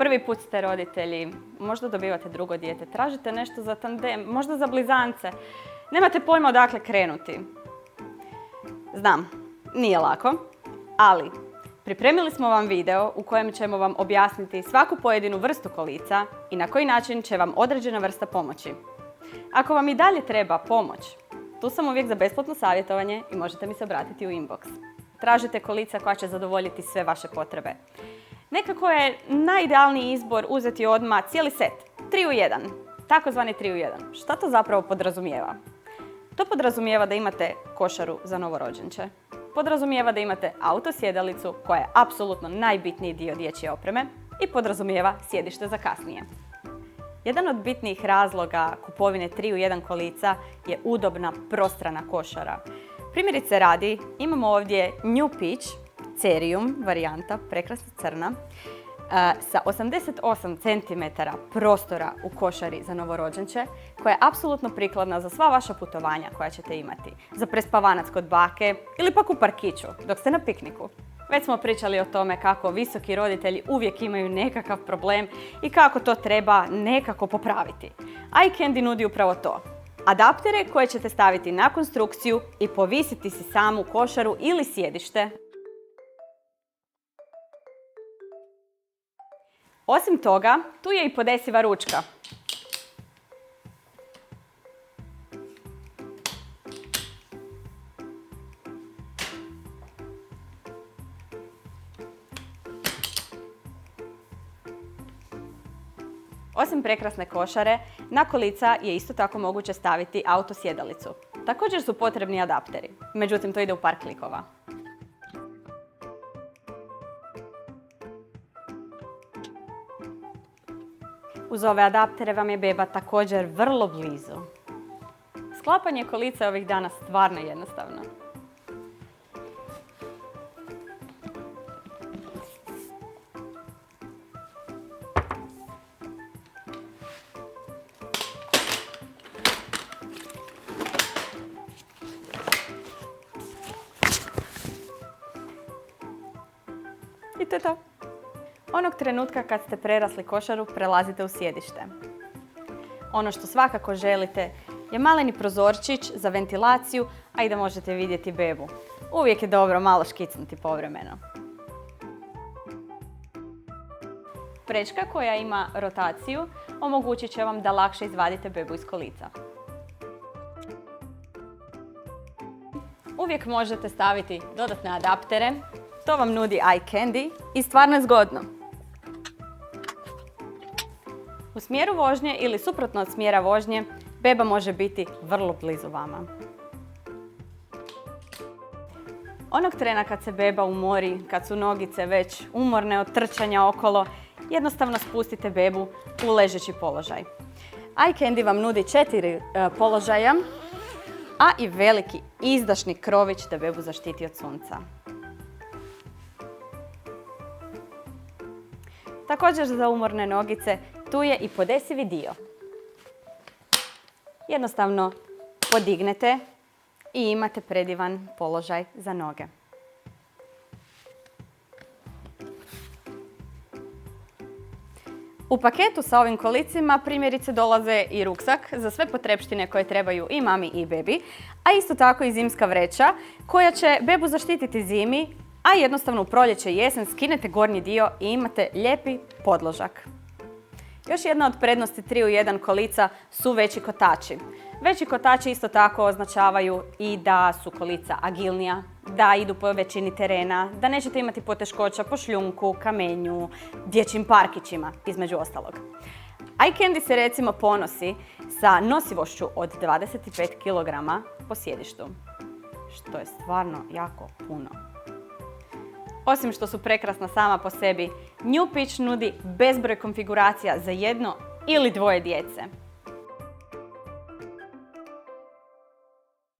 prvi put ste roditelji, možda dobivate drugo dijete, tražite nešto za tandem, možda za blizance, nemate pojma odakle krenuti. Znam, nije lako, ali pripremili smo vam video u kojem ćemo vam objasniti svaku pojedinu vrstu kolica i na koji način će vam određena vrsta pomoći. Ako vam i dalje treba pomoć, tu sam uvijek za besplatno savjetovanje i možete mi se obratiti u inbox. Tražite kolica koja će zadovoljiti sve vaše potrebe. Nekako je najidealniji izbor uzeti odmah cijeli set, 3 u 1, takozvani 3 u 1. Šta to zapravo podrazumijeva? To podrazumijeva da imate košaru za novorođenče. Podrazumijeva da imate auto sjedalicu koja je apsolutno najbitniji dio dječje opreme i podrazumijeva sjedište za kasnije. Jedan od bitnijih razloga kupovine 3 u 1 kolica je udobna prostrana košara. Primjerice radi, imamo ovdje New Peach Cerium varijanta, prekrasna crna, sa 88 cm prostora u košari za novorođenče, koja je apsolutno prikladna za sva vaša putovanja koja ćete imati. Za prespavanac kod bake ili pak u parkiću dok ste na pikniku. Već smo pričali o tome kako visoki roditelji uvijek imaju nekakav problem i kako to treba nekako popraviti. iCandy nudi upravo to. Adaptere koje ćete staviti na konstrukciju i povisiti si samu košaru ili sjedište. Osim toga, tu je i podesiva ručka. Osim prekrasne košare, na kolica je isto tako moguće staviti auto sjedalicu. Također su potrebni adapteri, međutim to ide u par klikova. Uz ove adaptere vam je beba također vrlo blizu. Sklapanje kolica je ovih dana stvarno jednostavno. I to je to. Onog trenutka kad ste prerasli košaru, prelazite u sjedište. Ono što svakako želite je maleni prozorčić za ventilaciju, a i da možete vidjeti bebu. Uvijek je dobro malo škicnuti povremeno. Prečka koja ima rotaciju omogućit će vam da lakše izvadite bebu iz kolica. Uvijek možete staviti dodatne adaptere. To vam nudi iCandy i stvarno je zgodno. U smjeru vožnje ili suprotno od smjera vožnje, beba može biti vrlo blizu vama. Onog trena kad se beba umori, kad su nogice već umorne od trčanja okolo, jednostavno spustite bebu u ležeći položaj. iCandy vam nudi 4 položaja, a i veliki izdašni krović da bebu zaštiti od sunca. Također za umorne nogice tu je i podesivi dio. Jednostavno podignete i imate predivan položaj za noge. U paketu sa ovim kolicima primjerice dolaze i ruksak za sve potrepštine koje trebaju i mami i bebi, a isto tako i zimska vreća koja će bebu zaštititi zimi, a jednostavno u proljeće i jesen skinete gornji dio i imate lijepi podložak. Još jedna od prednosti 3 u 1 kolica su veći kotači. Veći kotači isto tako označavaju i da su kolica agilnija, da idu po većini terena, da nećete imati poteškoća po šljunku, kamenju, dječjim parkićima, između ostalog. iCandy se recimo ponosi sa nosivošću od 25 kg po sjedištu, što je stvarno jako puno. Osim što su prekrasna sama po sebi, New Peach nudi bezbroj konfiguracija za jedno ili dvoje djece.